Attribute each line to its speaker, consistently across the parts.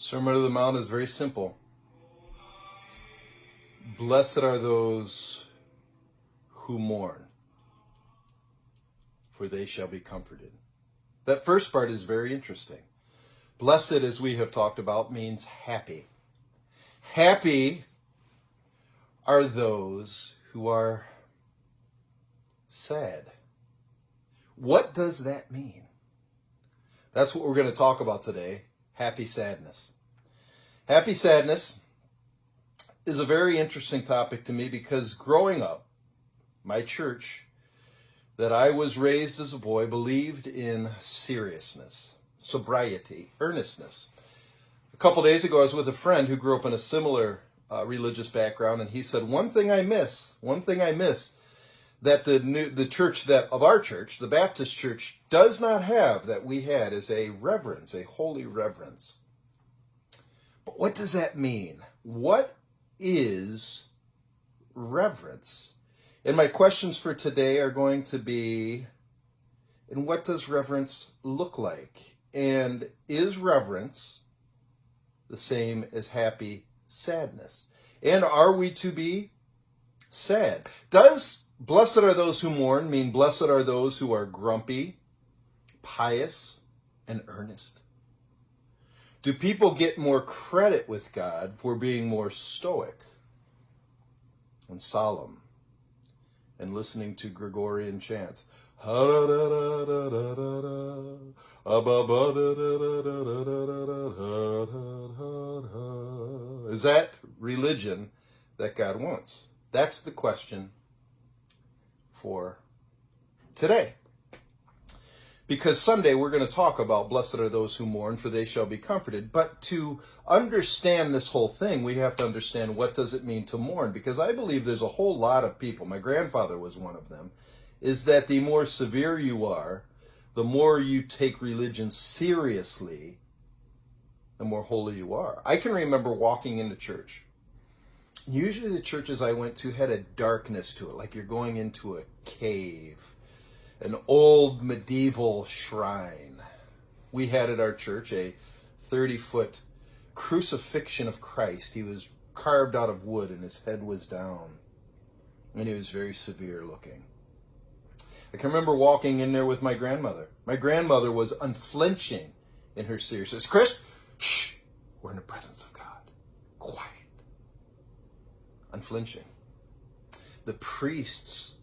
Speaker 1: Sermon on the Mount is very simple. Blessed are those who mourn, for they shall be comforted. That first part is very interesting. Blessed, as we have talked about, means happy. Happy are those who are sad. What does that mean? That's what we're going to talk about today. Happy sadness. Happy sadness is a very interesting topic to me because growing up, my church that I was raised as a boy believed in seriousness, sobriety, earnestness. A couple days ago, I was with a friend who grew up in a similar religious background, and he said, one thing I miss that the church of our church, the Baptist church, does not have that we had is a reverence, a holy reverence. But what does that mean? What is reverence? And my questions for today are going to be, and what does reverence look like? And is reverence the same as happy sadness? And are we to be sad? Does blessed are those who mourn mean blessed are those who are grumpy, pious, and earnest? Do people get more credit with God for being more stoic and solemn and listening to Gregorian chants? Is that religion that God wants? That's the question for today. Because Sunday we're going to talk about blessed are those who mourn, for they shall be comforted. But to understand this whole thing, we have to understand what does it mean to mourn. Because I believe there's a whole lot of people, my grandfather was one of them, is that the more severe you are, the more you take religion seriously, the more holy you are. I can remember walking into church. Usually the churches I went to had a darkness to it, like you're going into a cave. An old medieval shrine. We had at our church a 30-foot crucifixion of Christ. He was carved out of wood and his head was down. And he was very severe looking. I can remember walking in there with my grandmother. My grandmother was unflinching in her seriousness. Chris, shh, we're in the presence of God. Quiet. Unflinching. The priests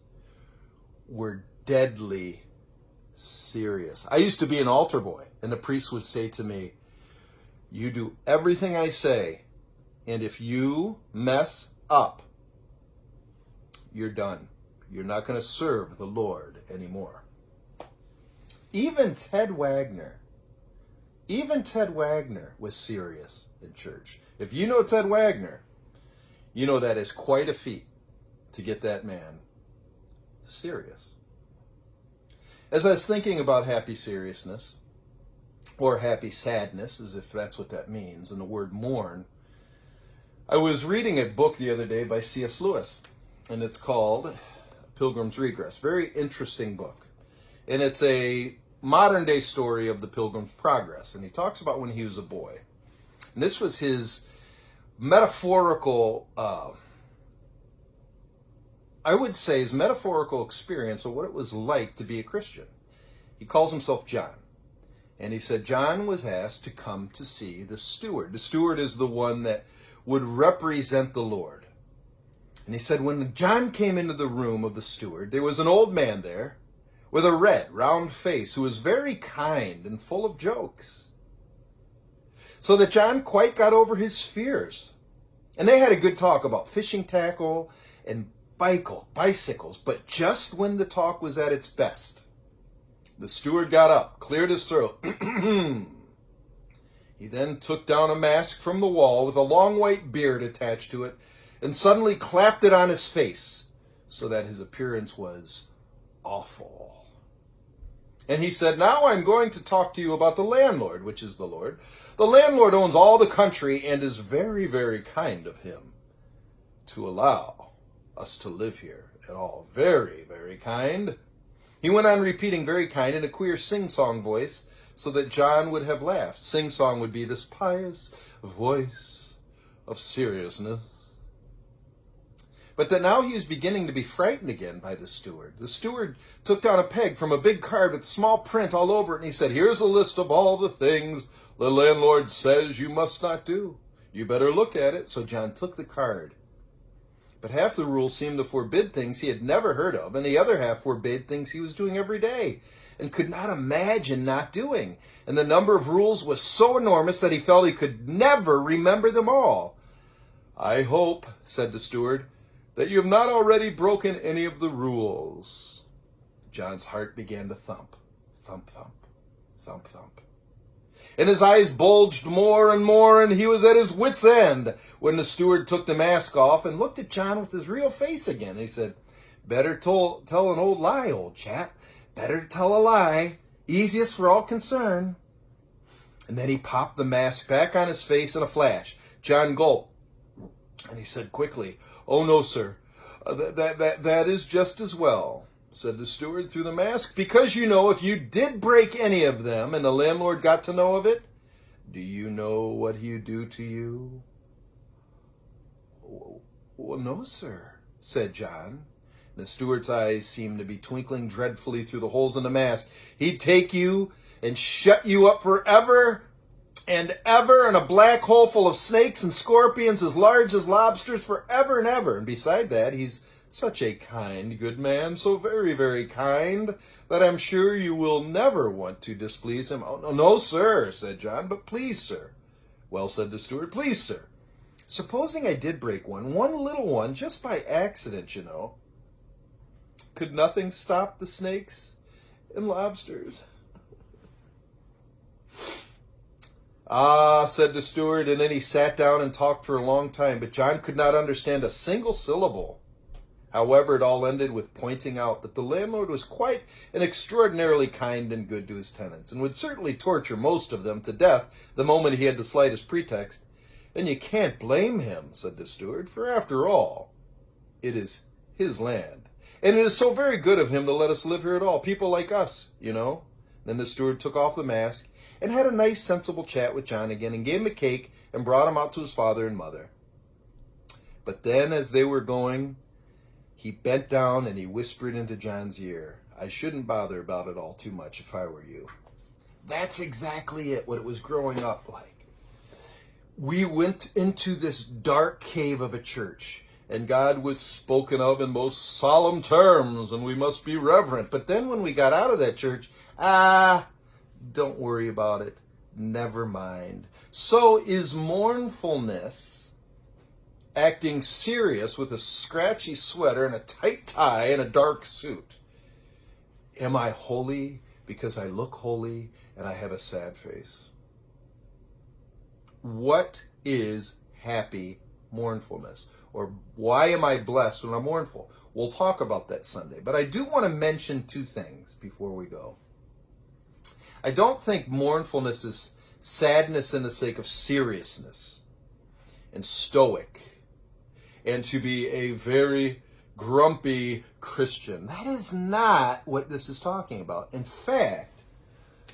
Speaker 1: were deadly serious. I used to be an altar boy, and the priest would say to me, you do everything I say, and if you mess up, you're done. You're not going to serve the Lord anymore. Even Ted Wagner was serious in church. If you know Ted Wagner, you know that is quite a feat to get that man serious. As I was thinking about happy seriousness, or happy sadness, as if that's what that means, and the word mourn, I was reading a book the other day by C.S. Lewis, and it's called Pilgrim's Regress. Very interesting book. And it's a modern-day story of the Pilgrim's Progress, and he talks about when he was a boy. And this was his metaphorical I would say his metaphorical experience of what it was like to be a Christian. He calls himself John. And he said John was asked to come to see the steward. The steward is the one that would represent the Lord. And he said when John came into the room of the steward, there was an old man there with a red, round face who was very kind and full of jokes. So that John quite got over his fears. And they had a good talk about fishing tackle and bicycles, but just when the talk was at its best, the steward got up, cleared his throat. He then took down a mask from the wall with a long white beard attached to it and suddenly clapped it on his face so that his appearance was awful. And he said, now I'm going to talk to you about the landlord, which is the Lord. The landlord owns all the country and is very, very kind of him to allow us to live here at all. Very, very kind. He went on repeating very kind in a queer sing-song voice so that John would have laughed. Sing-song would be this pious voice of seriousness. But that now he was beginning to be frightened again by the steward. The steward took down a peg from a big card with small print all over it, and he said, "Here's a list of all the things the landlord says you must not do. You better look at it." So John took the card. But half the rules seemed to forbid things he had never heard of, and the other half forbade things he was doing every day and could not imagine not doing. And the number of rules was so enormous that he felt he could never remember them all. "I hope," said the steward, "that you have not already broken any of the rules." John's heart began to thump, thump, thump, thump, thump. And his eyes bulged more and more, and he was at his wit's end when the steward took the mask off and looked at John with his real face again. He said, "Better tell an old lie, old chap. Better tell a lie. Easiest for all concerned." And then he popped the mask back on his face in a flash. John gulped, and he said quickly, "Oh, no, sir. That is just as well," said the steward through the mask, "because you know if you did break any of them and the landlord got to know of it, do you know what he'd do to you?" "Well, no, sir," said John. The steward's eyes seemed to be twinkling dreadfully through the holes in the mask. "He'd take you and shut you up forever and ever in a black hole full of snakes and scorpions as large as lobsters forever and ever. And beside that, he's such a kind, good man, so very, very kind, that I'm sure you will never want to displease him." "Oh, no, sir," said John, "but please, sir." "Well," said the steward, "please, sir, supposing I did break one little one, just by accident, you know, could nothing stop the snakes and lobsters?" "Ah," said the steward, and then he sat down and talked for a long time, but John could not understand a single syllable. However, it all ended with pointing out that the landlord was quite and extraordinarily kind and good to his tenants, and would certainly torture most of them to death the moment he had the slightest pretext. "And you can't blame him," said the steward, "for after all, it is his land. And it is so very good of him to let us live here at all, people like us, you know." Then the steward took off the mask and had a nice, sensible chat with John again, and gave him a cake and brought him out to his father and mother. But then, as they were going, he bent down and he whispered into John's ear, "I shouldn't bother about it all too much if I were you." That's exactly it, what it was growing up like. We went into this dark cave of a church, and God was spoken of in most solemn terms, and we must be reverent. But then when we got out of that church, don't worry about it. Never mind. So is mournfulness acting serious with a scratchy sweater and a tight tie and a dark suit? Am I holy because I look holy and I have a sad face? What is happy mournfulness? Or why am I blessed when I'm mournful? We'll talk about that Sunday. But I do want to mention two things before we go. I don't think mournfulness is sadness in the sake of seriousness and stoic and to be a very grumpy Christian. That is not what this is talking about. In fact,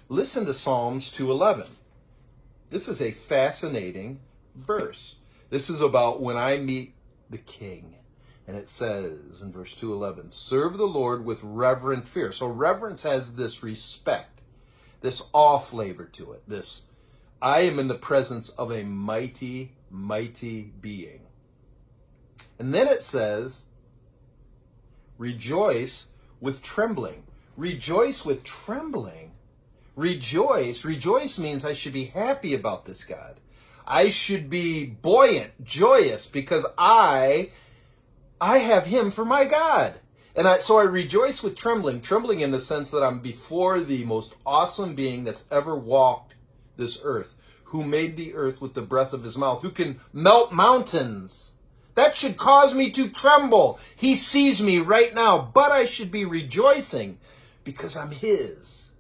Speaker 1: listen to Psalms 2:11. This is a fascinating verse. This is about when I meet the King. And it says in verse 2:11, "Serve the Lord with reverent fear." So reverence has this respect, this awe flavor to it. This, I am in the presence of a mighty, mighty being. And then it says, "Rejoice with trembling." Rejoice with trembling. Rejoice. Rejoice means I should be happy about this God. I should be buoyant, joyous, because I have him for my God. And so I rejoice with trembling. Trembling in the sense that I'm before the most awesome being that's ever walked this earth, who made the earth with the breath of his mouth, who can melt mountains. That should cause me to tremble. He sees me right now, but I should be rejoicing because I'm his.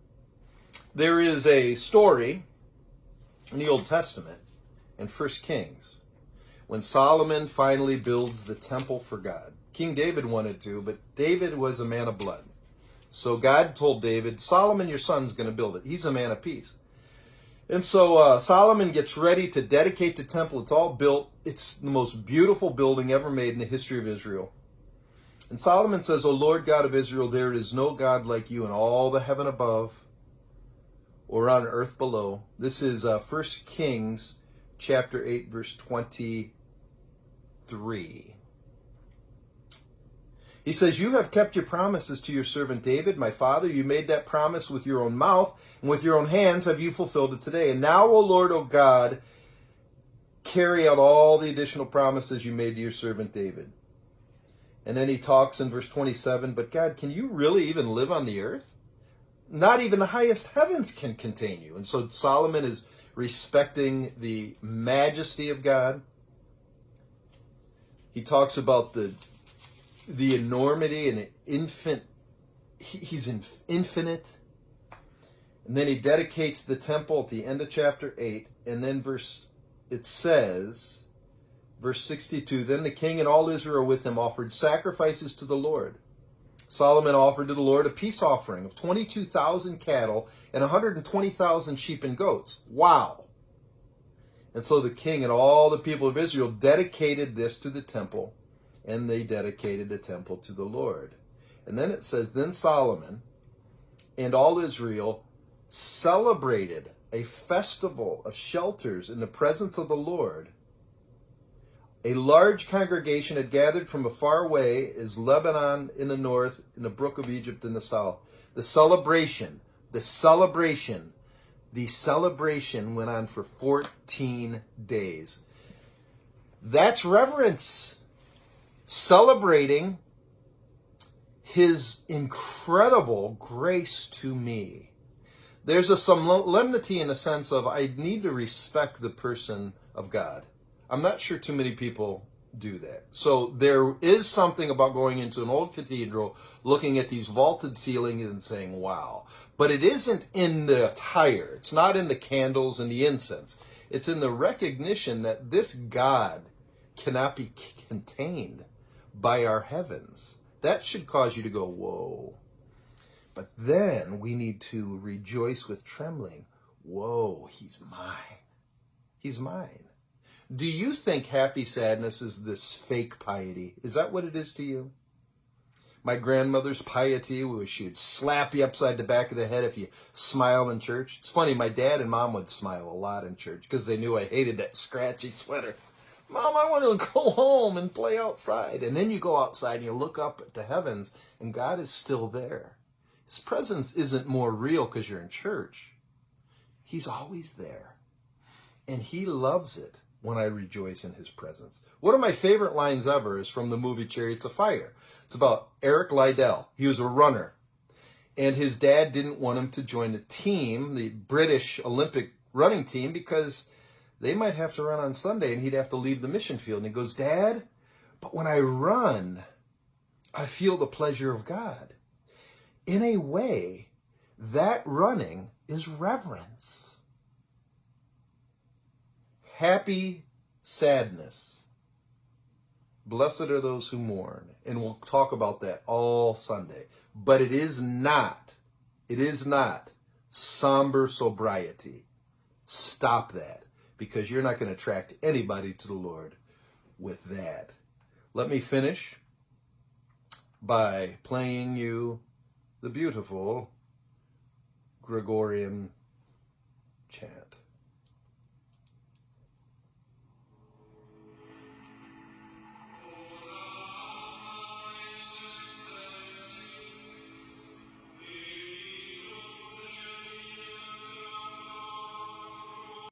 Speaker 1: There is a story in the Old Testament, in 1 Kings, when Solomon finally builds the temple for God. King David wanted to, but David was a man of blood. So God told David, Solomon, your son's going to build it. He's a man of peace. And so Solomon gets ready to dedicate the temple. It's all built. It's the most beautiful building ever made in the history of Israel. And Solomon says, O Lord God of Israel, there is no God like you in all the heaven above or on earth below. This is 1 Kings chapter 8, verse 23. He says, you have kept your promises to your servant David, my father. You made that promise with your own mouth, and with your own hands have you fulfilled it today. And now, O Lord, O God, carry out all the additional promises you made to your servant David. And then he talks in verse 27, but God, can you really even live on the earth? Not even the highest heavens can contain you. And so Solomon is respecting the majesty of God. He talks about the enormity and he's infinite. And then he dedicates the temple at the end of chapter 8. And then it says, verse 62, then the king and all Israel with him offered sacrifices to the Lord. Solomon offered to the Lord a peace offering of 22,000 cattle and 120,000 sheep and goats. Wow. And so the king and all the people of Israel dedicated this to the temple, and they dedicated the temple to the Lord. And then it says, then Solomon and all Israel celebrated a festival of shelters in the presence of the Lord. A large congregation had gathered from a far away, as Lebanon in the north, and the brook of Egypt in the south. The celebration went on for 14 days. That's reverence. Celebrating his incredible grace to me. There's a solemnity in the sense of I need to respect the person of God. I'm not sure too many people do that. So there is something about going into an old cathedral, looking at these vaulted ceilings and saying, wow. But it isn't in the attire. It's not in the candles and the incense. It's in the recognition that this God cannot be contained by our heavens. That should cause you to go, whoa. But then we need to rejoice with trembling. Whoa, he's mine. He's mine. Do you think happy sadness is this fake piety? Is that what it is to you? My grandmother's piety was she'd slap you upside the back of the head if you smiled in church. It's funny, my dad and mom would smile a lot in church because they knew I hated that scratchy sweater. Mom, I want to go home and play outside. And then you go outside and you look up at the heavens and God is still there. His presence isn't more real because you're in church. He's always there. And he loves it when I rejoice in his presence. One of my favorite lines ever is from the movie Chariots of Fire. It's about Eric Liddell. He was a runner. And his dad didn't want him to join the team, the British Olympic running team, because they might have to run on Sunday and he'd have to leave the mission field. And he goes, Dad, but when I run, I feel the pleasure of God. In a way, that running is reverence. Happy sadness. Blessed are those who mourn. And we'll talk about that all Sunday. But it is not somber sobriety. Stop that. Because you're not going to attract anybody to the Lord with that. Let me finish by playing you the beautiful Gregorian chant.